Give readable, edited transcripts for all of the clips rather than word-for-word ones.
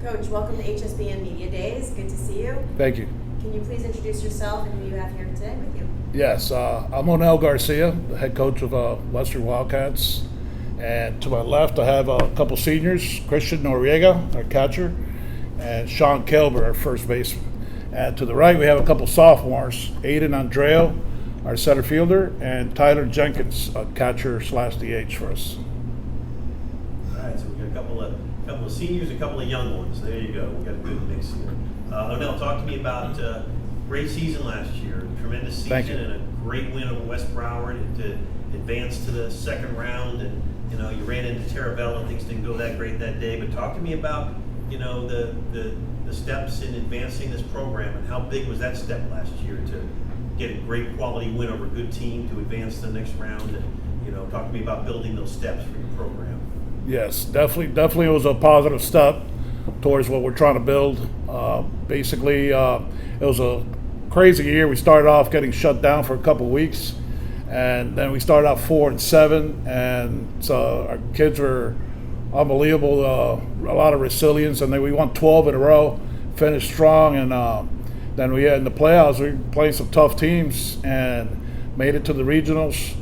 Coach, welcome to HSBN Media Days. Good to see you. Thank you. Can you please introduce yourself and who you have here today with you? Yes, I'm Onel Garcia, the head coach of Western Wildcats. And to my left, I have a couple seniors, Christian Noriega, our catcher, and Sean Kelber, our first baseman. And to the right, we have a couple sophomores, Aiden Andreo, our center fielder, and Tyler Jenkins, a catcher / DH for us. All right, so we got a couple of seniors, a couple of young ones. There you go. We got a good mix here. Onel, talk to me about great season last year, tremendous season, and a great win over West Broward to advance to the second round. And you ran into Terravella. Things didn't go that great that day. But talk to me about the steps in advancing this program and how big was that step last year to get a great quality win over a good team to advance to the next round. And talk to me about building those steps for your program. Yes, definitely it was a positive step towards what we're trying to build. Basically, it was a crazy year. We started off getting shut down for a couple of weeks, and then we started out 4-7, and so our kids were unbelievable. A lot of resilience, and then we won 12 in a row, finished strong, and then we had in the playoffs. We were playing some tough teams and made it to the regionals.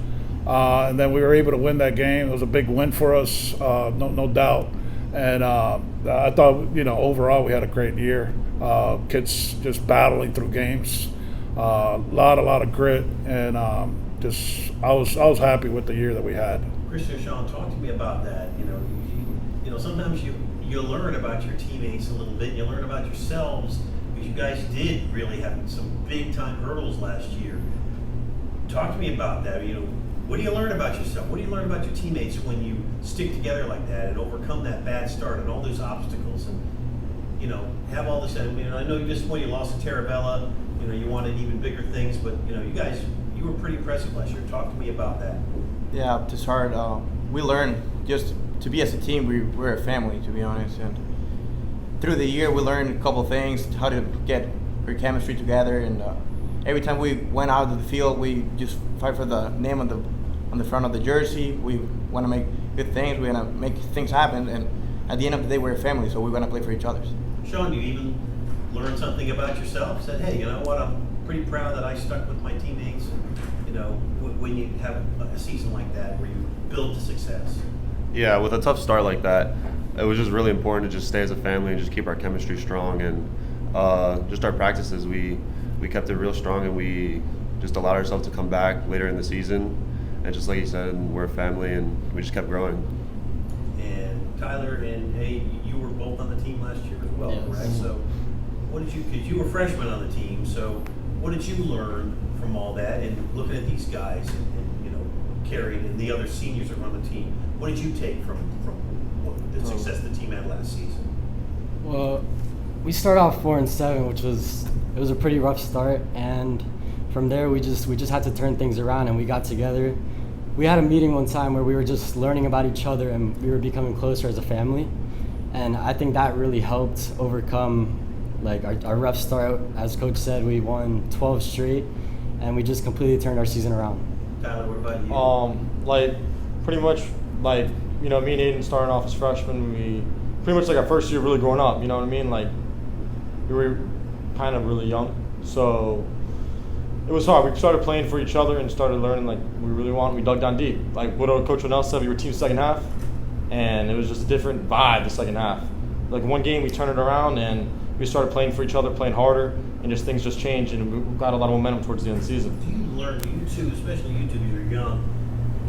And then we were able to win that game. It was a big win for us, no doubt. And I thought, overall we had a great year. Kids just battling through games, a lot of grit, and I was happy with the year that we had. Christian, Sean, talk to me about that. Sometimes you learn about your teammates a little bit. And you learn about yourselves because you guys did really have some big time hurdles last year. Talk to me about that. What do you learn about yourself? What do you learn about your teammates when you stick together like that and overcome that bad start and all those obstacles and, have all this? I know just when you lost to Terravella, you wanted even bigger things, but, you were pretty impressive last year. Talk to me about that. Yeah, to start, we learned just to be as a team, we're a family, to be honest. And through the year, we learned a couple things, how to get our chemistry together. And every time we went out of the field, we just fight for the name on the front of the jersey. We want to make good things. We want to make things happen. And at the end of the day, we're a family, so we want to play for each other. Sean, you even learned something about yourself? Said, hey, you know what? I'm pretty proud that I stuck with my teammates. When you have a season like that where you build to success. Yeah, with a tough start like that, it was just really important to just stay as a family and just keep our chemistry strong. And just our practices, we kept it real strong, and we just allowed ourselves to come back later in the season. And just like you said, we're a family, and we just kept growing. And Tyler and you were both on the team last year as well, yes. Correct? So what did you, because you were freshmen on the team, so what did you learn from all that and looking at these guys and Carrie and the other seniors that were on the team? What did you take from the success the team had last season? Well, we started off 4-7, which was a pretty rough start, and from there we just had to turn things around, and we got together. We had a meeting one time where we were just learning about each other, and we were becoming closer as a family, and I think that really helped overcome our rough start. As Coach said, we won 12 straight, and we just completely turned our season around. Tyler, what about you? Pretty much, me and Aiden starting off as freshmen, we pretty much our first year really growing up, you know what I mean? We were kind of really young, so it was hard. We started playing for each other and started learning we really want. We dug down deep. What Coach Onel said, we were team second half, and it was just a different vibe the second half. One game we turned it around and we started playing for each other, playing harder, and things just changed, and we got a lot of momentum towards the end of the season. Do you learn, you two, especially you two, you're young,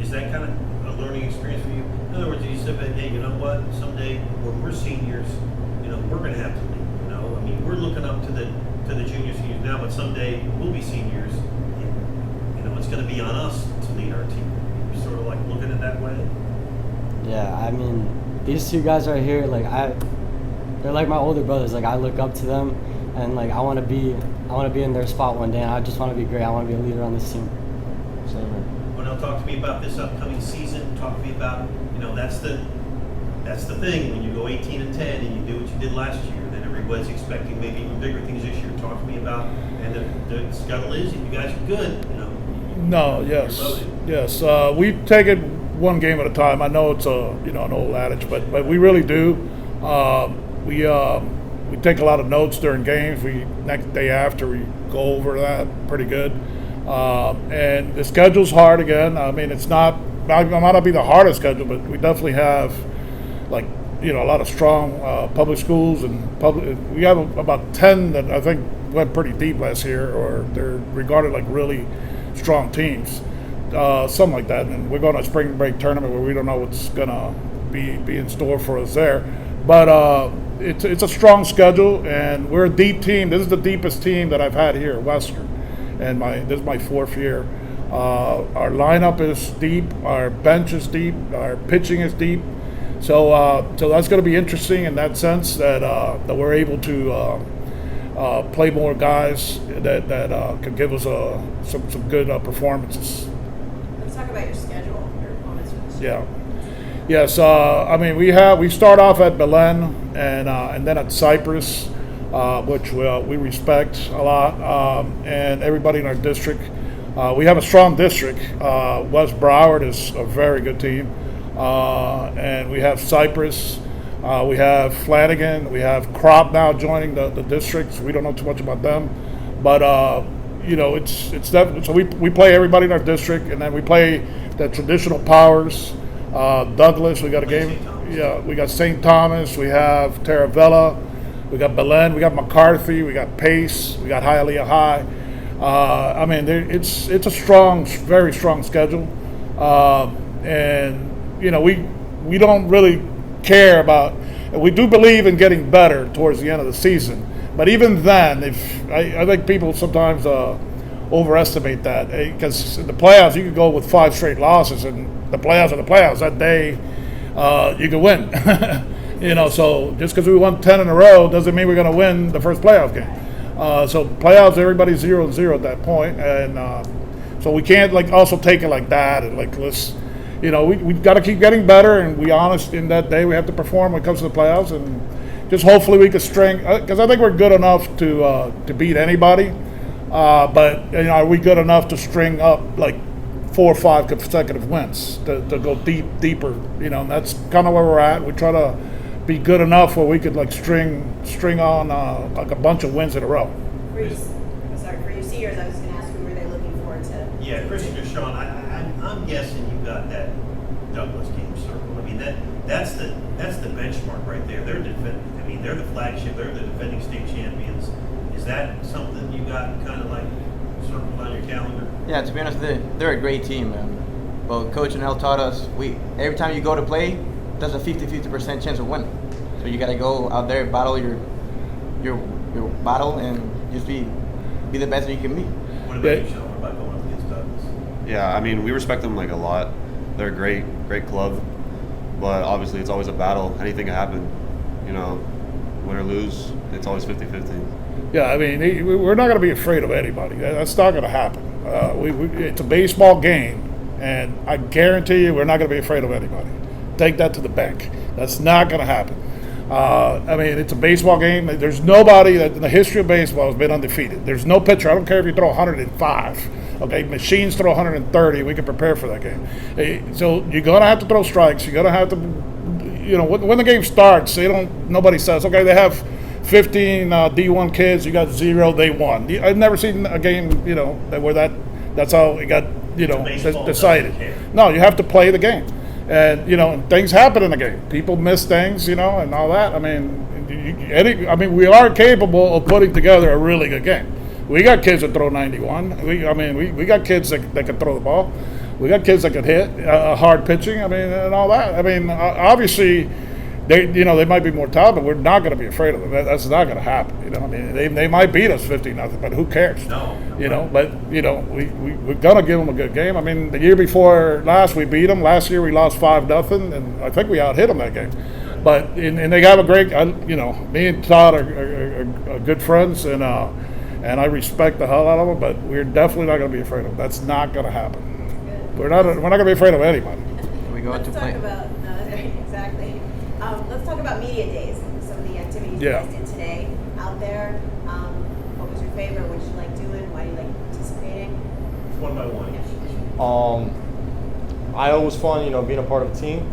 is that kind of a learning experience for you? In other words, you said, hey, you know what, someday when we're seniors, we're going to have to lead, we're looking up to the junior seniors now, but someday we'll be seniors, and, it's going to be on us to lead our team. You're sort of looking at it that way? Yeah, these two guys right here, they're like my older brothers. I look up to them, and I want to be in their spot one day, and I just want to be great. I want to be a leader on this team. Same here. Well, now talk to me about this upcoming season. Talk to me about, that's the thing when you go 18-10 and you do what you did last year. Then everybody's expecting maybe even bigger things this year. Talk to me about, and the scuttle is, you guys are good. No, yes. We take it one game at a time. I know it's an old adage, but we really do. we take a lot of notes during games. Next day after we go over that pretty good. And the schedule's hard again. I mean, it might not be the hardest schedule, but we definitely have like a lot of strong public schools and we have about 10 that I think went pretty deep last year, or they're regarded like really strong teams, something like that. And we're going to a spring break tournament where we don't know what's gonna be in store for us there, but it's a strong schedule, and we're a deep team. This is the deepest team that I've had here at Western, and this is my 4th year. Our lineup is deep, our bench is deep, our pitching is deep. So that's going to be interesting in that sense that we're able to play more guys that can give us some good performances. Let's talk about your schedule, your opponents for this year. Yeah. Yes. I mean, we start off at Belen and then at Cypress, which we respect a lot, and everybody in our district. We have a strong district. West Broward is a very good team. And we have Cypress, we have Flanagan, we have Crop now joining the districts. We don't know too much about them, but it's definitely, so we play everybody in our district, and then we play the traditional powers. Douglas, we got a game. Yeah, we got St. Thomas, we have Taravella, we got Belen, we got McCarthy, we got Pace, we got Hialeah High. I mean, it's a strong, very strong schedule, and we don't really care about. We do believe in getting better towards the end of the season, but even then, I think people sometimes overestimate that, because in the playoffs you could go with 5 straight losses, and the playoffs are the playoffs. That day, you could win. So just because we won 10 in a row doesn't mean we're going to win the first playoff game. So playoffs, everybody's 0-0 at that point, and so we can't also take it like that and let's. We got to keep getting better, and we honest in that day we have to perform when it comes to the playoffs, and just hopefully we can string, because I think we're good enough to beat anybody, but are we good enough to string up 4 or 5 consecutive wins to go deeper? And that's kind of where we're at. We try to be good enough where we could string on a bunch of wins in a row. For you seniors, I was going to ask who were they looking forward to? Yeah, Christian or Sean, I'm guessing you got that Douglas game circled. I mean, that's the benchmark right there. They're the flagship. They're the defending state champions. Is that something you got kind of circled on your calendar? Yeah, to be honest, they're a great team. Well, Coach Nell taught us every time you go to play, there's a 50% chance of winning. So you got to go out there, battle your battle, and just be the best that you can be. What about you, Sean? What about going up against Douglas? Yeah, I mean, we respect them a lot. They're a great club, but obviously it's always a battle. Anything can happen. Win or lose, it's always 50-50. Yeah, I mean, we're not going to be afraid of anybody. That's not going to happen. It's a baseball game, and I guarantee you we're not going to be afraid of anybody. Take that to the bank. That's not going to happen. I mean, it's a baseball game. There's nobody that in the history of baseball has been undefeated. There's no pitcher. I don't care if you throw 105. Okay, machines throw 130. We can prepare for that game. So you're going to have to throw strikes. You're going to have to, when the game starts, nobody says, okay, they have 15 D1 kids. You got 0. They won. I've never seen a game, where that's how it got, decided. No, you have to play the game. And things happen in the game. People miss things, and all that. I mean, we are capable of putting together a really good game. We got kids that throw 91. We got kids that can throw the ball. We got kids that can hit hard pitching. And all that. Obviously, they might be more talented, but we're not going to be afraid of them. That's not going to happen. They might beat us 50-0, but who cares? No. But we're going to give them a good game. The year before last we beat them. Last year we lost 5-0, and I think we out hit them that game. But and they have a great. Me and Todd are good friends, and I respect the hell out of them. But we're definitely not going to be afraid of them. That's not going to happen. We're not going to be afraid of anybody. We go Let's to talk play. about exactly. Let's talk about media days. Some of the activities you guys did today out there. What was your favorite? What did you like doing? Why do you like participating? One by one. I always fun, being a part of a team.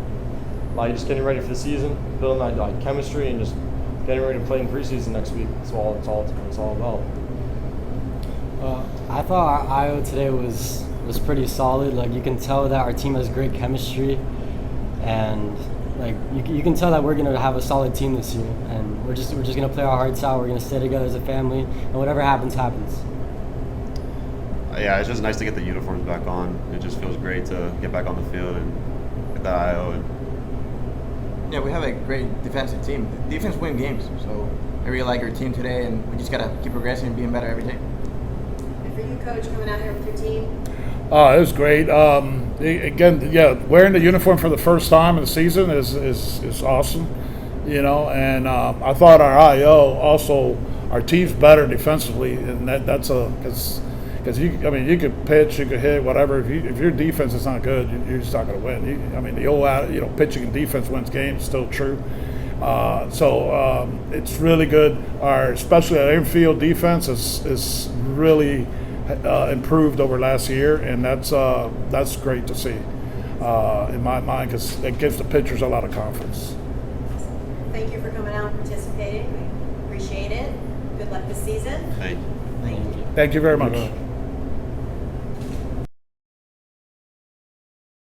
Just getting ready for the season, building that chemistry, and just getting ready to play in preseason next week. That's all it's all about. I thought our IO today was pretty solid. Like, you can tell that our team has great chemistry, and like you can tell that we're gonna have a solid team this year. And we're just gonna play our hearts out. We're gonna stay together as a family, and whatever happens, happens. Yeah, it's just nice to get the uniforms back on. It just feels great to get back on the field and get that IO. Yeah, we have a great defensive team. Defense win games, so I really like our team today, and we just gotta keep progressing and being better every day. And for you, Coach, coming out here with your team? It was great. Again, yeah, wearing the uniform for the first time in the season is awesome, you know. And I thought our IO also, our team's better defensively, and that's because you could pitch, you could hit, whatever. If your defense is not good, you're just not going to win. The old pitching and defense wins games is still true. So it's really good. Especially our infield defense is really improved over last year, and that's great to see in my mind, because it gives the pitchers a lot of confidence. Thank you for coming out and participating. We appreciate it. Good luck this season. Thank you. Thank you. Thank you very much.